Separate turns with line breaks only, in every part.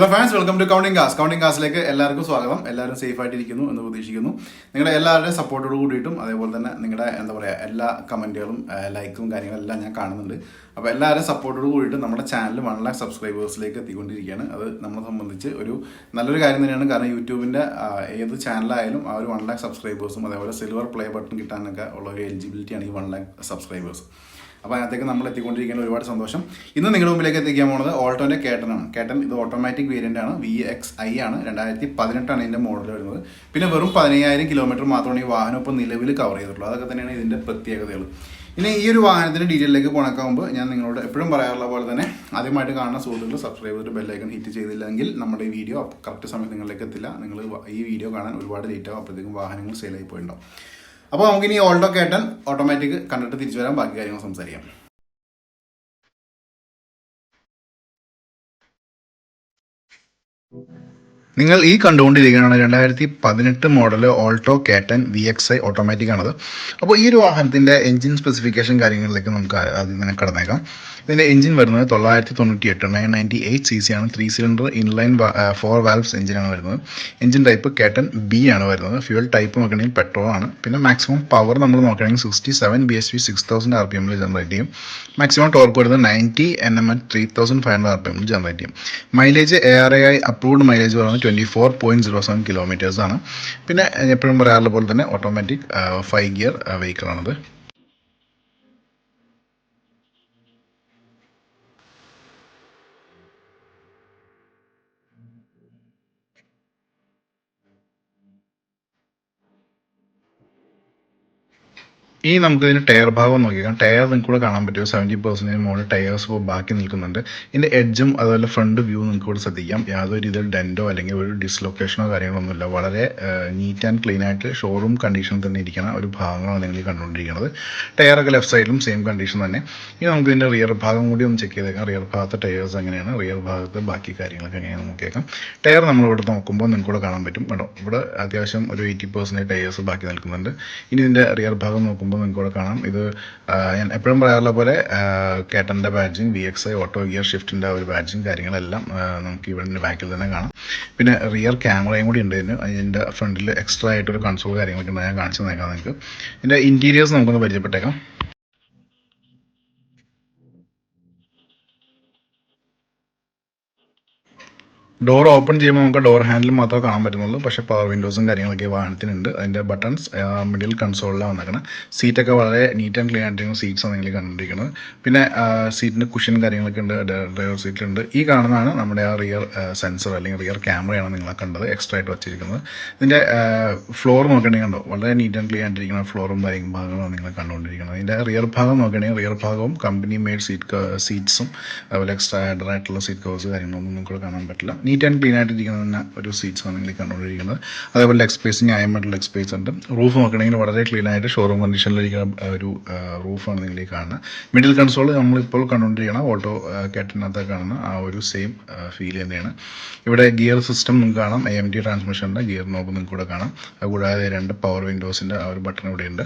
Hello fans, welcome to counting കാസിലേക്ക് എല്ലാവർക്കും സ്വാഗതം. എല്ലാവരും സേഫ് ആയിട്ടിരിക്കുന്നു എന്ന് പ്രതീക്ഷിക്കുന്നു. നിങ്ങളുടെ എല്ലാവരുടെയും സപ്പോർട്ടോട് കൂടിയിട്ടും അതേപോലെ തന്നെ നിങ്ങളുടെ എല്ലാ കമന്റുകളും ലൈക്കും കാര്യങ്ങളെല്ലാം ഞാൻ കാണുന്നുണ്ട്. അപ്പോൾ എല്ലാവരും സപ്പോർട്ടോട് കൂടിയിട്ട് നമ്മുടെ ചാനൽ 1,00,000 സബ്സ്ക്രൈബേഴ്സിലേക്ക് എത്തിക്കൊണ്ടിരിക്കുകയാണ്. അത് നമ്മളെ സംബന്ധിച്ച് ഒരു നല്ലൊരു കാര്യം തന്നെയാണ്. കാരണം യൂട്യൂബിന്റെ ഏത് ചാനലായാലും ആ ഒരു 1,00,000 സബ്സ്ക്രൈബേഴ്സും അതേപോലെ സിൽവർ പ്ലേ ബട്ടൺ കിട്ടാനൊക്കെ ഉള്ള ഒരു എലിജിബിലിറ്റിയാണ് ഈ 1,00,000 സബ്സ്ക്രൈബേഴ്സ്. അപ്പോൾ അതിനകത്തേക്ക് നമ്മൾ എത്തിക്കൊണ്ടിരിക്കുന്ന ഒരുപാട് സന്തോഷം. ഇന്ന് നിങ്ങളുടെ മുമ്പിലേക്ക് എത്തിക്കാൻ പോകുന്നത് ഓൾട്ടോന്റെ കേട്ടനാണ്. കേട്ടൻ ഇത് ഓട്ടോമാറ്റിക് വേരിയന്റ് ആണ്, VXi ആണ്. 2018 ഇതിന്റെ മോഡൽ വരുന്നത്. പിന്നെ വെറും 15,000 കിലോമീറ്റർ മാത്രമാണ് ഈ വാഹനം ഇപ്പോൾ നിലവിൽ കവർ ചെയ്തിട്ടുള്ളത്. അതൊക്കെ തന്നെയാണ് ഇതിന്റെ പ്രത്യേകതകൾ. ഇനി ഈ ഒരു വാഹനത്തിന്റെ ഡീറ്റെയിലേക്ക് പോണക്കാകുമ്പോൾ ഞാൻ നിങ്ങളോട് എപ്പോഴും പറയാറുള്ള പോലെ തന്നെ ആദ്യമായിട്ട് കാണുന്ന സുഹൃത്തുക്കൾ സബ്സ്ക്രൈബ് ചെയ്തിട്ട് ബെല്ലൈക്കൺ ഹിറ്റ് ചെയ്തില്ലെങ്കിൽ നമ്മുടെ ഈ വീഡിയോ കറക്റ്റ് സമയത്ത് നിങ്ങളിലേക്ക് എത്തില്ല. നിങ്ങൾ ഈ വീഡിയോ കാണാൻ ഒരുപാട് ലേറ്റ് ആവും, അപ്പോഴത്തേക്കും വാഹനങ്ങൾ സെയിലായി പോയിട്ടുണ്ടാവും. അപ്പോൾ നമുക്കിനി ഓൾട്ടോ കേട്ടൻ ഓട്ടോമാറ്റിക് കണ്ടിട്ട് തിരിച്ചു വരാം, ബാക്കി കാര്യങ്ങൾ സംസാരിക്കാം. നിങ്ങൾ ഈ കണ്ടുകൊണ്ടിരിക്കുകയാണ് 2018 മോഡൽ ഓൾട്ടോ കേട്ടൻ VXi ഓട്ടോമാറ്റിക് ആണത്. അപ്പോൾ ഈ ഒരു വാഹനത്തിൻ്റെ എഞ്ചിൻ സ്പെസിഫിക്കേഷൻ കാര്യങ്ങളിലേക്ക് നമുക്ക് ആദ്യം തന്നെ കടന്നേക്കാം. ഇതിൻ്റെ എഞ്ചിൻ വരുന്നത് 998 998 CC ആണ്. 3 സിലിണ്ടർ ഇൻലൈൻ 4 വാൽവ്സ് എഞ്ചിനാണ് വരുന്നത്. എഞ്ചിൻ ടൈപ്പ് കേട്ടൻ B ആണ് വരുന്നത്. ഫ്യൂൽ ടൈപ്പ് നോക്കുകയാണെങ്കിൽ പെട്രോൾ ആണ്. പിന്നെ മാക്സിമം പവർ നമ്മൾ നോക്കുകയാണെങ്കിൽ 67 bhp 6000 RPM ജനറേറ്റ് ചെയ്യും. മാക്സിമം ടോർക്ക് വരുന്നത് 90 Nm at 3500 RPM ജനറേറ്റ് ചെയ്യും. മൈലേജ് ARAI അപ്രൂവ്ഡ് മൈലേജ് പറയുന്നത് 24.07 കിലോമീറ്റേഴ്സ് ആണ്. പിന്നെ എപ്പോഴും പറയാറുള്ള പോലെ തന്നെ ഓട്ടോമാറ്റിക് 5 ഗിയർ വെഹിക്കിളാണത്. ഇനി നമുക്ക് ഇതിൻ്റെ ടയർ ഭാഗം നോക്കിക്കാം. ടയർ നിങ്ങൾക്ക് കൂടെ കാണാൻ പറ്റും. 70% മുകളിൽ ടയേഴ്സ് ഇപ്പോൾ ബാക്കി നിൽക്കുന്നുണ്ട്. ഇതിൻ്റെ എഡ്ജും അതുപോലെ ഫ്രണ്ട് വ്യൂ നിങ്ങൾക്ക് കൂടെ ശ്രദ്ധിക്കാം. യാതൊരു രീതിയിൽ ഡെൻറ്റോ അല്ലെങ്കിൽ ഒരു ഡിസ്ലൊക്കേഷനോ കാര്യങ്ങളൊന്നുമില്ല. വളരെ നീറ്റ് ആൻഡ് ക്ലീൻ ആയിട്ട് ഷോറൂം കണ്ടീഷനിൽ തന്നെ ഇരിക്കുന്ന ഒരു ഭാഗങ്ങളാണ് നിങ്ങൾ കണ്ടുകൊണ്ടിരിക്കുന്നത്. ടയറൊക്കെ ലെഫ്റ്റ് സൈഡിലും സെയിം കണ്ടീഷൻ തന്നെ. ഇനി നമുക്ക് ഇതിൻ്റെ റിയർ ഭാഗം കൂടി ഒന്ന് ചെക്ക് ചെയ്തേക്കാം. റിയർ ഭാഗത്തെ ടയേഴ്സ് എങ്ങനെയാണ്, റിയർ ഭാഗത്ത് ബാക്കി കാര്യങ്ങളൊക്കെ എങ്ങനെയാണെന്ന് നോക്കിയേക്കാം. ടയർ നമ്മളിവിടെ നോക്കുമ്പോൾ നിങ്ങൾക്ക് കൂടെ കാണാൻ പറ്റും കേട്ടോ. ഇവിടെ അത്യാവശ്യം ഒരു 80% ടയേഴ്സ് ബാക്കി നിൽക്കുന്നുണ്ട്. ഇനി ഇതിൻ്റെ റിയർ ഭാഗം നോക്കുമ്പോൾ നിങ്ങൾക്ക് ഇവിടെ കാണാം. ഇത് ഞാൻ എപ്പോഴും പറയാറുള്ള പോലെ കേട്ടൻ്റെ ബാഡ്ജിങ് VXi ഓട്ടോ ഗിയർ ഷിഫ്റ്റിൻ്റെ ഒരു ബാഡ്ജിങ് കാര്യങ്ങളെല്ലാം നമുക്ക് ഇവിടെ ബാക്കിൽ തന്നെ കാണാം. പിന്നെ റിയർ ക്യാമറയും കൂടി ഉണ്ട് ഇതിന്. അതിൻ്റെ ഫ്രണ്ടിൽ എക്സ്ട്രാ ആയിട്ടൊരു കൺസോൾ കാര്യങ്ങളൊക്കെ ഉണ്ട്. ഞാൻ കാണിച്ചു തന്നേക്കാം നിങ്ങൾക്ക്. ഇതിൻ്റെ ഇൻറ്റീരിയേഴ്സ് നമുക്കൊന്ന് പരിചയപ്പെട്ടേക്കാം. ഡോർ ഓപ്പൺ ചെയ്യുമ്പോൾ നമുക്ക് ഡോർ ഹാൻഡിൽ മാത്രമേ കാണാൻ പറ്റുന്നുള്ളൂ. പക്ഷേ പവർ വിൻഡോസും കാര്യങ്ങളൊക്കെ വാഹനത്തിനുണ്ട്. അതിൻ്റെ ബട്ടൺസ് മിഡിൽ കൺസോളിലാണ് വന്നേക്കണം. സീറ്റൊക്കെ വളരെ നീറ്റ് ആൻഡ് ക്ലീൻ ആയിട്ടിരിക്കുന്ന സീറ്റ്സാണ് നിങ്ങൾ കണ്ടിരിക്കുന്നത്. പിന്നെ സീറ്റിൻ്റെ കുഷൻ കാര്യങ്ങളൊക്കെ ഉണ്ട്. ഡ്രൈവർ സീറ്റിലുണ്ട്. ഈ കാണുന്നതാണ് നമ്മുടെ ആ റിയർ സെൻസർ അല്ലെങ്കിൽ റിയർ ക്യാമറയാണ് നിങ്ങളെ കണ്ടത് എക്സ്ട്രാ ആയിട്ട് വെച്ചിരിക്കുന്നത്. ഇതിൻ്റെ ഫ്ലോർ നോക്കുകയാണെങ്കിൽ കണ്ടോ, വളരെ നീറ്റ് ആൻഡ് ക്ലീൻ ആയിട്ടിരിക്കുന്ന ഫ്ലോറും ഭാഗങ്ങളാണ് നിങ്ങൾ കണ്ടുകൊണ്ടിരിക്കുന്നത്. ഇതിൻ്റെ റിയർ ഭാഗം നോക്കുകയാണെങ്കിൽ റിയർ ഭാഗവും കമ്പനി മെയ്ഡ് സീറ്റ്സും അതുപോലെ എക്സ്ട്രാ ആഡഡ് ആയിട്ടുള്ള സീറ്റ് കവേഴ്സ് കാര്യങ്ങളൊന്നും നിങ്ങൾക്ക് കാണാൻ പറ്റില്ല. നീറ്റ് ആൻഡ് ക്ലീൻ ആയിട്ടിരിക്കുന്ന ഒരു സീറ്റ്സാണ് നിങ്ങൾ കണ്ടുകൊണ്ടിരിക്കുന്നത്. അതേപോലെ ലെഗ് സ്പേസ് ന്യായമായിട്ടുള്ള ലെഗ് സ്പേസ് ഉണ്ട്. റൂഫ് നോക്കുകയാണെങ്കിൽ വളരെ ക്ലീൻ ആയിട്ട് ഷോറൂം കണ്ടീഷനിലിരിക്കുന്ന ഒരു റൂഫാണ് നിങ്ങൾ ഈ കാണുന്നത്. മിഡിൽ കൺസോൾ നമ്മളിപ്പോൾ കണ്ടുകൊണ്ടിരിക്കുന്ന ഓൾട്ടോ കേട്ടനകത്ത് കാണുന്ന ആ ഒരു സെയിം ഫീൽ തന്നെയാണ്. ഇവിടെ ഗിയർ സിസ്റ്റം നിങ്ങൾക്ക് കാണാം. AMT ട്രാൻസ്മിഷൻ്റെ ഗിയർ നോബ് നിങ്ങൾക്ക് ഇവിടെ കാണാം. അതുകൂടാതെ 2 പവർ വിൻഡോസിൻ്റെ ആ ഒരു ബട്ടൺ ഇവിടെ ഉണ്ട്.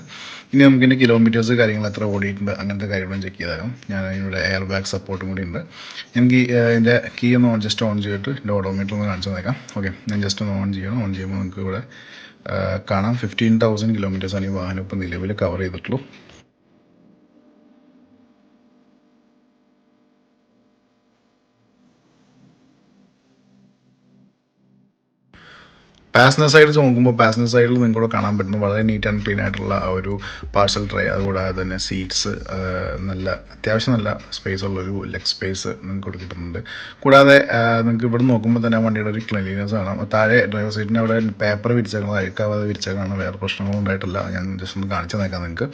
ഇനി നമുക്കിൻ്റെ കിലോമീറ്റേഴ്സ് കാര്യങ്ങൾ എത്ര ഓടിയിട്ടുണ്ട് അങ്ങനത്തെ കാര്യങ്ങളും ചെക്ക് ചെയ്താലും ഞാൻ അതിനുള്ള എയർ ബാഗ് സപ്പോർട്ടും കൂടി ഉണ്ട്. എനിക്ക് ഇതിൻ്റെ കീ ഒന്ന് ജസ്റ്റ് ഓൺ ചെയ്തിട്ട് ഇതിൻ്റെ ഓഡോമീറ്റർ ഒന്ന് കാണിച്ചു തന്നേക്കാം. ഓക്കെ, ഞാൻ ജസ്റ്റ് ഒന്ന് ഓൺ ചെയ്യണം. ഓൺ ചെയ്യുമ്പോൾ നമുക്ക് ഇവിടെ കാണാം 15,000 കിലോമീറ്റേഴ്സാണ് ഈ വാഹനം ഇപ്പോൾ നിലവിൽ കവർ ചെയ്തിട്ടുള്ളൂ. പാസഞ്ചർ സൈഡ് നോക്കുമ്പോൾ പാസഞ്ചർ സൈഡിൽ നിങ്ങൾക്ക് കാണാൻ പറ്റുന്നത് വളരെ നീറ്റ് ആൻഡ് ക്ലീൻ ആയിട്ടുള്ള ആ ഒരു പാർസൽ ട്രേ. അതുകൂടാതെ തന്നെ സീറ്റ്സ് നല്ല അത്യാവശ്യം നല്ല സ്പേസ് ഉള്ളൊരു ലെഗ് സ്പേസ് നിങ്ങൾക്ക് കിട്ടുന്നുണ്ട്. കൂടാതെ നിങ്ങൾക്ക് ഇവിടെ നോക്കുമ്പോൾ തന്നെ വണ്ടിയുടെ ഒരു ക്ലീൻലിനെസ് കാണാം. താഴെ ഡ്രൈവർ സീറ്റിൻ്റെ അവിടെ പേപ്പർ വിരിച്ചേക്കണം, അഴുക്കാവാതെ വിരിച്ചേക്കണം. വേറെ പ്രശ്നങ്ങളും ഉണ്ടായിട്ടില്ല. ഞാൻ ജസ്റ്റ് ഒന്ന് കാണിച്ചു തന്നേക്കാം നിങ്ങൾക്ക്.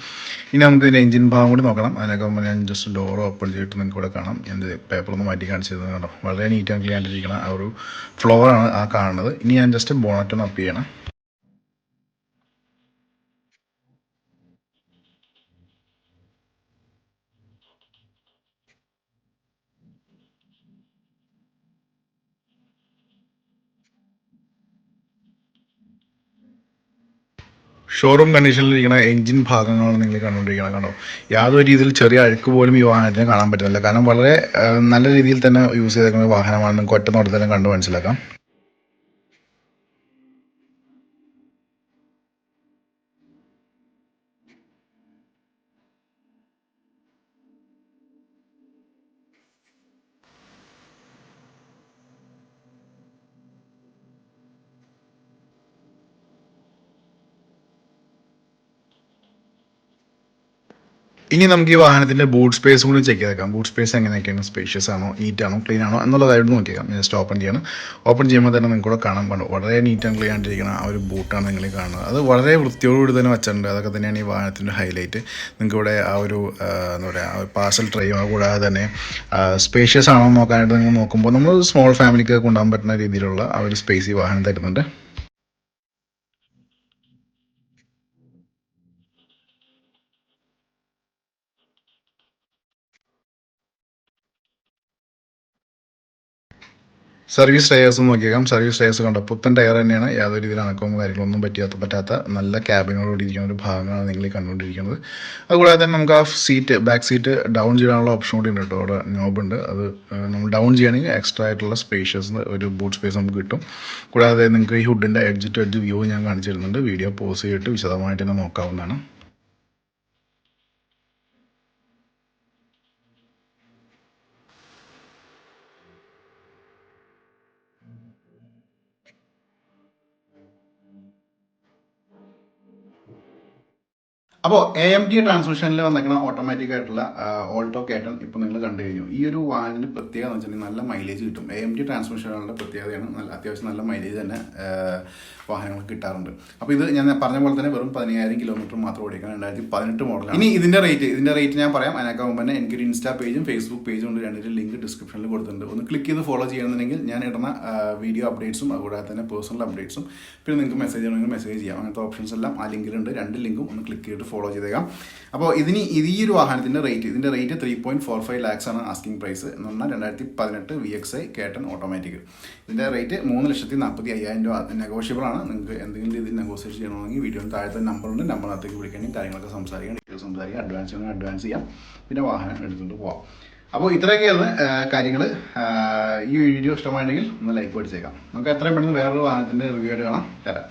ഇനി നമുക്ക് ഇതിൻ്റെ എഞ്ചിൻ ഭാഗം കൂടി നോക്കണം. അതിനൊക്കെ മുമ്പ് ഞാൻ ജസ്റ്റ് ഡോർ ഓപ്പൺ ചെയ്തിട്ട് നിങ്ങൾക്ക് ഇവിടെ കാണാം. ഞാൻ പേപ്പർ ഒന്ന് മാറ്റി കാണിച്ചു തരുന്നത് കണ്ടോ. വളരെ നീറ്റ് ആൻഡ് ക്ലീൻ ആയിട്ടിരിക്കണം ആ ഒരു ഫ്ലോറാണ് ആ കാണുന്നത്. ഇനി ഞാൻ ജസ്റ്റ് ബോണറ്റ് ഒന്ന് അപ്പ് ചെയ്യണം. ഷോറൂം കണ്ടീഷനിലിരിക്കുന്ന എഞ്ചിൻ ഭാഗങ്ങളാണ് നിങ്ങൾ കണ്ടുകൊണ്ടിരിക്കുന്നത്. കണ്ടോ, യാതൊരു രീതിയിൽ ചെറിയ അഴുക്ക് പോലും ഈ വാഹനത്തിന് കാണാൻ പറ്റുന്നില്ല. കാരണം വളരെ നല്ല രീതിയിൽ തന്നെ യൂസ് ചെയ്തേക്കുന്ന വാഹനമാണ്. നിങ്ങൾക്ക് ഒറ്റ നോട്ടത്തിൽ തന്നെ കണ്ടു മനസ്സിലാക്കാം. ഇനി നമുക്ക് ഈ വാഹനത്തിൻ്റെ ബൂട്ട് സ്പേസ് കൂടി ചെക്ക് ചെയ്തേക്കാം. ബൂട്ട് സ്പേസ് എങ്ങനെയൊക്കെയാണ്, സ്പേഷ്യസ് ആണോ, നീറ്റ് ആണോ, ക്ലീൻ ആണോ എന്നുള്ളതായിട്ട് നോക്കിയേക്കാം. ജസ്റ്റ് ഓപ്പൺ ചെയ്യണം. ഓപ്പൺ ചെയ്യുമ്പോൾ തന്നെ നിങ്ങൾക്ക് കൂടെ കാണാൻ പാടും വളരെ നീറ്റ് ആൻഡ് ക്ലീൻ ആയിട്ടിരിക്കുന്ന ആ ഒരു ബൂട്ടാണ് നിങ്ങൾ കാണുന്നത്. അത് വളരെ വൃത്തിയോടുകൂടി തന്നെ വെച്ചിട്ടുണ്ട്. അതൊക്കെ തന്നെയാണ് ഈ വാഹനത്തിൻ്റെ ഹൈലൈറ്റ്. നിങ്ങൾക്ക് ഇവിടെ ആ ഒരു എന്താ പറയുക, പാർസൽ ട്രേയും കൂടാതെ തന്നെ സ്പേഷ്യസ് ആണോ നോക്കാനായിട്ട് നിങ്ങൾ നോക്കുമ്പോൾ നമ്മൾ സ്മോൾ ഫാമിലിക്ക് കൊണ്ടുപോകാൻ പറ്റുന്ന രീതിയിലുള്ള ആ ഒരു സ്പേസ് ഈ വാഹനം തരുന്നുണ്ട്. സർവീസ് ടയേഴ്സ് നോക്കിയേക്കാം. സർവീസ് ടയേഴ്സ് കണ്ടോ, പുത്തൻ ടയർ തന്നെയാണ്. യാതൊരു രീതിയിൽ അനക്കവും കാര്യങ്ങളൊന്നും പറ്റാത്ത നല്ല ക്യാബിനോടുകൂടി ഇരിക്കുന്ന ഒരു ഭാഗമാണ് നിങ്ങൾ കണ്ടുകൊണ്ടിരിക്കുന്നത്. അതുകൂടാതെ തന്നെ നമുക്ക് ആ സീറ്റ്, ബാക്ക് സീറ്റ് ഡൗൺ ചെയ്യാനുള്ള ഓപ്ഷൻ കൂടി ഉണ്ട് കേട്ടോ. അവിടെ നോബുണ്ട്. അത് നമ്മൾ ഡൗൺ ചെയ്യുകയാണെങ്കിൽ എക്സ്ട്രാ ആയിട്ടുള്ള സ്പേഷ്യസ് ഒരു ബൂട്ട് സ്പേസ് നമുക്ക് കിട്ടും. കൂടാതെ നിങ്ങൾക്ക് ഈ ഹുഡിൻ്റെ എഡ്ജ് ടു എഡ്ജ് വ്യൂ ഞാൻ കാണിച്ചു തരുന്നുണ്ട്. വീഡിയോ പോസ് ചെയ്തിട്ട് വിശദമായിട്ട് തന്നെ നോക്കാവുന്നതാണ്. അപ്പോൾ AMG ട്രാൻസ്മിഷനിൽ വന്നിരിക്കുന്ന ഓട്ടോമാറ്റിക് ആയിട്ടുള്ള ഓൾട്ടോ കേട്ടൺ ഇപ്പോൾ നിങ്ങൾ കണ്ടു കഴിഞ്ഞു. ഈ ഒരു വാഹനത്തിന് പ്രത്യേകത എന്ന് വെച്ചിട്ടുണ്ടെങ്കിൽ നല്ല മൈലേജ് കിട്ടും. AMG ട്രാൻസ്മിഷനുകളുടെ പ്രത്യേകതയാണ് അത്യാവശ്യം നല്ല മൈലേജ് തന്നെ വാഹനങ്ങൾക്ക് കിട്ടാറുണ്ട്. അപ്പോൾ ഇത് ഞാൻ പറഞ്ഞ പോലെ തന്നെ വെറും 15,000 കിലോമീറ്റർ മാത്രം ഓടിക്കാൻ 2018 മോഡലാണ്. ഇനി ഇതിൻ്റെ റേറ്റ് ഞാൻ പറയാം. അതിനൊക്കെ മുമ്പ് തന്നെ എനിക്കൊരു ഇൻസ്റ്റാ പേജും ഫേസ്ബുക്ക് പേജും ഉണ്ട്. രണ്ടിൻ്റെ ലിങ്ക് ഡിസ്ക്രിപ്ഷനിൽ കൊടുത്തിട്ടുണ്ട്. ഒന്ന് ക്ലിക്ക് ചെയ്ത് ഫോളോ ചെയ്യണമെന്നുണ്ടെങ്കിൽ ഞാൻ ഇടുന്ന വീഡിയോ അപ്ഡേറ്റ്സും അതുകൂടാതെ തന്നെ പേഴ്സണൽ അപ്ഡേറ്റ്സും പിന്നെ നിങ്ങൾക്ക് മെസ്സേജ് ചെയ്യണമെങ്കിൽ മെസ്സേജ് ചെയ്യാം. അങ്ങനത്തെ ഓപ്ഷൻസ് എല്ലാം ആ ലിങ്കിലുണ്ട്. രണ്ട് ലിങ്കും ഒന്ന് ക്ലിക്ക് ചെയ്തിട്ട് ഫോളോ ചെയ്തേക്കാം. അപ്പോൾ ഈ ഒരു വാഹനത്തിൻ്റെ റേറ്റ് 3.45 lakhs ആണ് ആസ്കിംഗ് പ്രൈസ് എന്ന് പറഞ്ഞാൽ 2018 VXI കേട്ടൺ ഓട്ടോമാറ്റിക്. ഇതിൻ്റെ റേറ്റ് 3,45,000 രൂപ. നെഗോഷ്യബിൾ ആണ്. നിങ്ങൾക്ക് എന്തെങ്കിലും രീതിയിൽ നെഗോഷിയേറ്റ് ചെയ്യണമെങ്കിൽ വീഡിയോ താഴത്തെ നമ്പറുണ്ട്. നമ്പറിനകത്തേക്ക് വിളിക്കുകയാണെങ്കിൽ കാര്യങ്ങളൊക്കെ സംസാരിക്കാം. അഡ്വാൻസ് ചെയ്യാം. പിന്നെ വാഹനം എടുത്തുകൊണ്ട് പോവാം. അപ്പോൾ ഇത്രയൊക്കെയാണ് കാര്യങ്ങൾ. ഈ വീഡിയോ ഇഷ്ടമായിട്ടുണ്ടെങ്കിൽ ഒന്ന് ലൈക്ക് അടിച്ചേക്കാം. നമുക്ക് എത്രയും പെട്ടെന്ന് വേറൊരു വാഹനത്തിൻ്റെ റിവ്യൂ ആയിട്ട് കാണാം. തരാം.